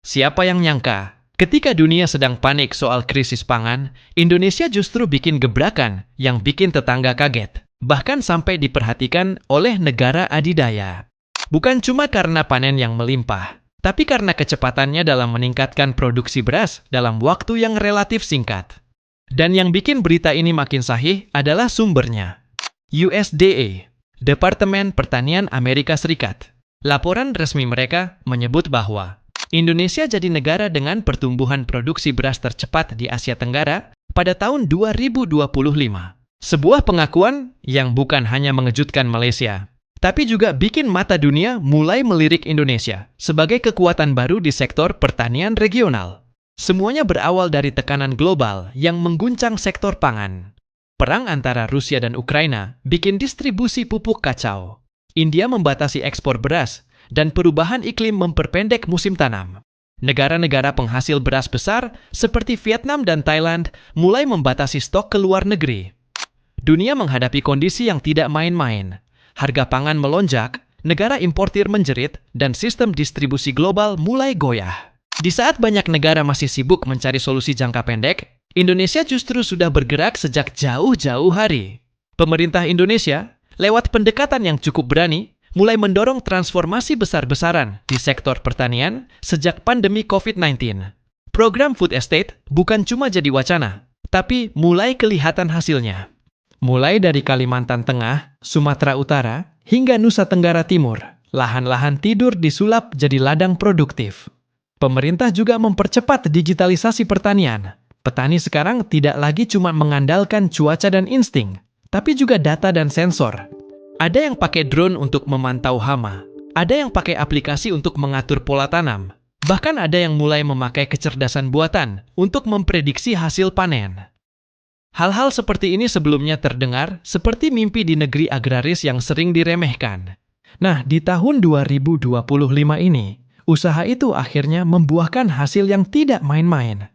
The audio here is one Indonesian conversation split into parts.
Siapa yang nyangka, ketika dunia sedang panik soal krisis pangan, Indonesia justru bikin gebrakan yang bikin tetangga kaget, bahkan sampai diperhatikan oleh negara adidaya. Bukan cuma karena panen yang melimpah, tapi karena kecepatannya dalam meningkatkan produksi beras dalam waktu yang relatif singkat. Dan yang bikin berita ini makin sahih adalah sumbernya. USDA, Departemen Pertanian Amerika Serikat. Laporan resmi mereka menyebut bahwa Indonesia jadi negara dengan pertumbuhan produksi beras tercepat di Asia Tenggara pada tahun 2025. Sebuah pengakuan yang bukan hanya mengejutkan Malaysia, tapi juga bikin mata dunia mulai melirik Indonesia sebagai kekuatan baru di sektor pertanian regional. Semuanya berawal dari tekanan global yang mengguncang sektor pangan. Perang antara Rusia dan Ukraina bikin distribusi pupuk kacau. India membatasi ekspor beras, dan perubahan iklim memperpendek musim tanam. Negara-negara penghasil beras besar seperti Vietnam dan Thailand mulai membatasi stok ke luar negeri. Dunia menghadapi kondisi yang tidak main-main. Harga pangan melonjak, negara importir menjerit, dan sistem distribusi global mulai goyah. Di saat banyak negara masih sibuk mencari solusi jangka pendek, Indonesia justru sudah bergerak sejak jauh-jauh hari. Pemerintah Indonesia, lewat pendekatan yang cukup berani, mulai mendorong transformasi besar-besaran di sektor pertanian sejak pandemi COVID-19. Program Food Estate bukan cuma jadi wacana, tapi mulai kelihatan hasilnya. Mulai dari Kalimantan Tengah, Sumatera Utara, hingga Nusa Tenggara Timur, lahan-lahan tidur disulap jadi ladang produktif. Pemerintah juga mempercepat digitalisasi pertanian. Petani sekarang tidak lagi cuma mengandalkan cuaca dan insting, tapi juga data dan sensor. Ada yang pakai drone untuk memantau hama, ada yang pakai aplikasi untuk mengatur pola tanam, bahkan ada yang mulai memakai kecerdasan buatan untuk memprediksi hasil panen. Hal-hal seperti ini sebelumnya terdengar seperti mimpi di negeri agraris yang sering diremehkan. Nah, di tahun 2025 ini, usaha itu akhirnya membuahkan hasil yang tidak main-main.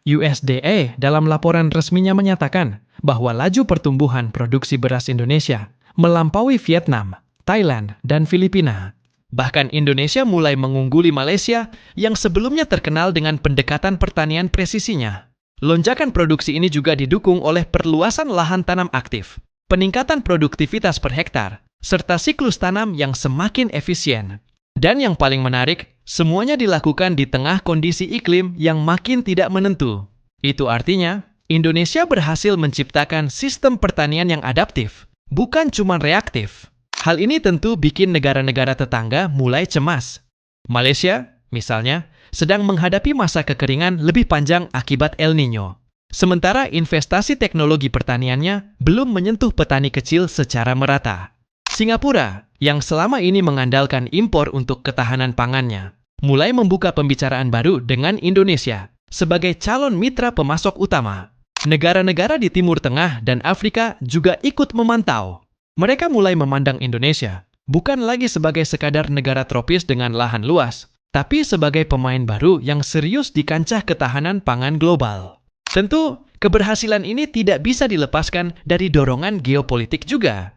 USDA dalam laporan resminya menyatakan bahwa laju pertumbuhan produksi beras Indonesia melampaui Vietnam, Thailand, dan Filipina. Bahkan Indonesia mulai mengungguli Malaysia yang sebelumnya terkenal dengan pendekatan pertanian presisinya. Lonjakan produksi ini juga didukung oleh perluasan lahan tanam aktif, peningkatan produktivitas per hektar, serta siklus tanam yang semakin efisien. Dan yang paling menarik, semuanya dilakukan di tengah kondisi iklim yang makin tidak menentu. Itu artinya, Indonesia berhasil menciptakan sistem pertanian yang adaptif, bukan cuma reaktif. Hal ini tentu bikin negara-negara tetangga mulai cemas. Malaysia, misalnya, sedang menghadapi masa kekeringan lebih panjang akibat El Nino. Sementara investasi teknologi pertaniannya belum menyentuh petani kecil secara merata. Singapura, yang selama ini mengandalkan impor untuk ketahanan pangannya, mulai membuka pembicaraan baru dengan Indonesia sebagai calon mitra pemasok utama. Negara-negara di Timur Tengah dan Afrika juga ikut memantau. Mereka mulai memandang Indonesia bukan lagi sebagai sekadar negara tropis dengan lahan luas, tapi sebagai pemain baru yang serius di kancah ketahanan pangan global. Tentu, keberhasilan ini tidak bisa dilepaskan dari dorongan geopolitik juga.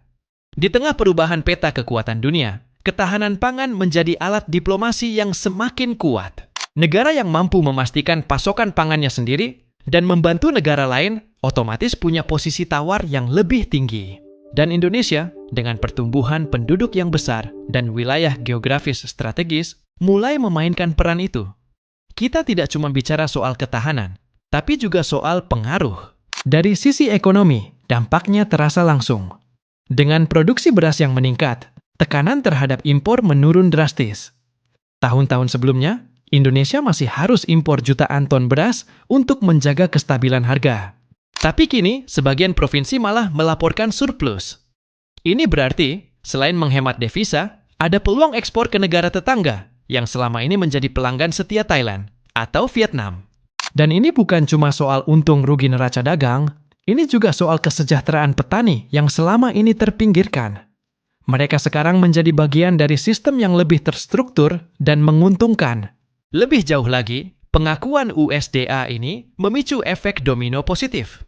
Di tengah perubahan peta kekuatan dunia, ketahanan pangan menjadi alat diplomasi yang semakin kuat. Negara yang mampu memastikan pasokan pangannya sendiri dan membantu negara lain otomatis punya posisi tawar yang lebih tinggi. Dan Indonesia, dengan pertumbuhan penduduk yang besar dan wilayah geografis strategis, mulai memainkan peran itu. Kita tidak cuma bicara soal ketahanan, tapi juga soal pengaruh. Dari sisi ekonomi, dampaknya terasa langsung. Dengan produksi beras yang meningkat, tekanan terhadap impor menurun drastis. Tahun-tahun sebelumnya, Indonesia masih harus impor jutaan ton beras untuk menjaga kestabilan harga. Tapi kini, sebagian provinsi malah melaporkan surplus. Ini berarti, selain menghemat devisa, ada peluang ekspor ke negara tetangga yang selama ini menjadi pelanggan setia Thailand atau Vietnam. Dan ini bukan cuma soal untung rugi neraca dagang, ini juga soal kesejahteraan petani yang selama ini terpinggirkan. Mereka sekarang menjadi bagian dari sistem yang lebih terstruktur dan menguntungkan. Lebih jauh lagi, pengakuan USDA ini memicu efek domino positif.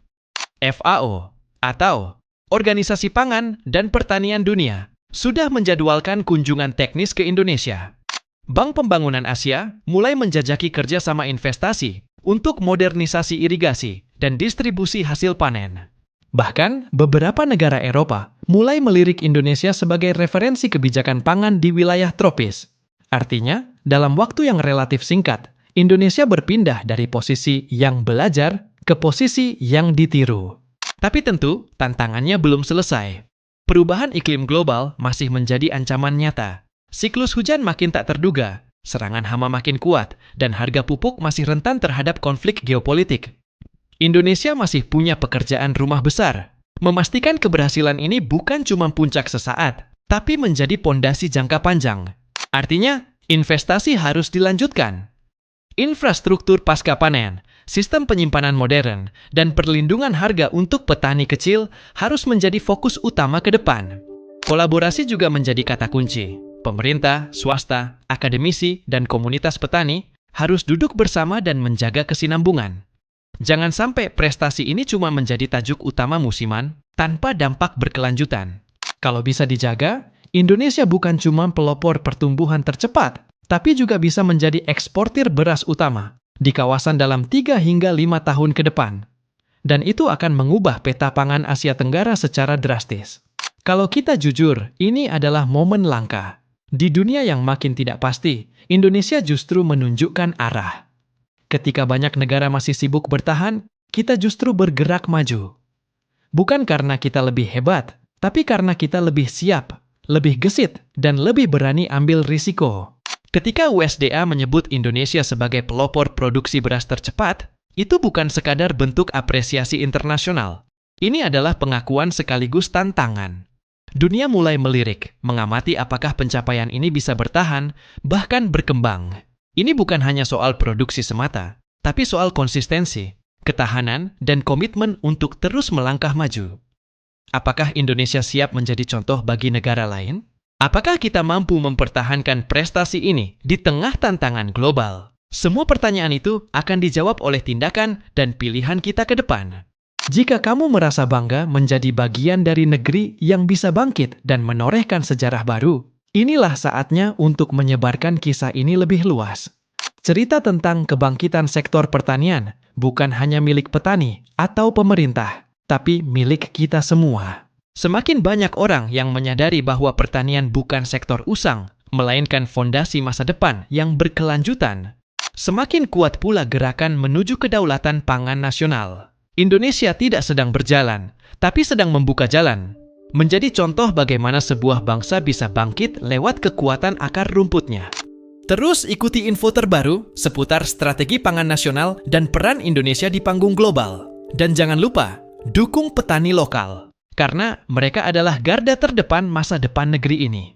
FAO, atau Organisasi Pangan dan Pertanian Dunia, sudah menjadwalkan kunjungan teknis ke Indonesia. Bank Pembangunan Asia mulai menjajaki kerjasama investasi untuk modernisasi irigasi dan distribusi hasil panen. Bahkan, beberapa negara Eropa mulai melirik Indonesia sebagai referensi kebijakan pangan di wilayah tropis. Artinya, dalam waktu yang relatif singkat, Indonesia berpindah dari posisi yang belajar ke posisi yang ditiru. Tapi tentu, tantangannya belum selesai. Perubahan iklim global masih menjadi ancaman nyata. Siklus hujan makin tak terduga, serangan hama makin kuat, dan harga pupuk masih rentan terhadap konflik geopolitik. Indonesia masih punya pekerjaan rumah besar. Memastikan keberhasilan ini bukan cuma puncak sesaat, tapi menjadi pondasi jangka panjang. Artinya, investasi harus dilanjutkan. Infrastruktur pasca panen, sistem penyimpanan modern, dan perlindungan harga untuk petani kecil harus menjadi fokus utama ke depan. Kolaborasi juga menjadi kata kunci. Pemerintah, swasta, akademisi, dan komunitas petani harus duduk bersama dan menjaga kesinambungan. Jangan sampai prestasi ini cuma menjadi tajuk utama musiman tanpa dampak berkelanjutan. Kalau bisa dijaga, Indonesia bukan cuma pelopor pertumbuhan tercepat, tapi juga bisa menjadi eksportir beras utama di kawasan dalam 3 hingga 5 tahun ke depan. Dan itu akan mengubah peta pangan Asia Tenggara secara drastis. Kalau kita jujur, ini adalah momen langka. Di dunia yang makin tidak pasti, Indonesia justru menunjukkan arah. Ketika banyak negara masih sibuk bertahan, kita justru bergerak maju. Bukan karena kita lebih hebat, tapi karena kita lebih siap, lebih gesit, dan lebih berani ambil risiko. Ketika USDA menyebut Indonesia sebagai pelopor produksi beras tercepat, itu bukan sekadar bentuk apresiasi internasional. Ini adalah pengakuan sekaligus tantangan. Dunia mulai melirik, mengamati apakah pencapaian ini bisa bertahan, bahkan berkembang. Ini bukan hanya soal produksi semata, tapi soal konsistensi, ketahanan, dan komitmen untuk terus melangkah maju. Apakah Indonesia siap menjadi contoh bagi negara lain? Apakah kita mampu mempertahankan prestasi ini di tengah tantangan global? Semua pertanyaan itu akan dijawab oleh tindakan dan pilihan kita ke depan. Jika kamu merasa bangga menjadi bagian dari negeri yang bisa bangkit dan menorehkan sejarah baru, inilah saatnya untuk menyebarkan kisah ini lebih luas. Cerita tentang kebangkitan sektor pertanian bukan hanya milik petani atau pemerintah, tapi milik kita semua. Semakin banyak orang yang menyadari bahwa pertanian bukan sektor usang, melainkan fondasi masa depan yang berkelanjutan, semakin kuat pula gerakan menuju kedaulatan pangan nasional. Indonesia tidak sedang berjalan, tapi sedang membuka jalan. Menjadi contoh bagaimana sebuah bangsa bisa bangkit lewat kekuatan akar rumputnya. Terus ikuti info terbaru seputar strategi pangan nasional dan peran Indonesia di panggung global. Dan jangan lupa, dukung petani lokal. Karena mereka adalah garda terdepan masa depan negeri ini.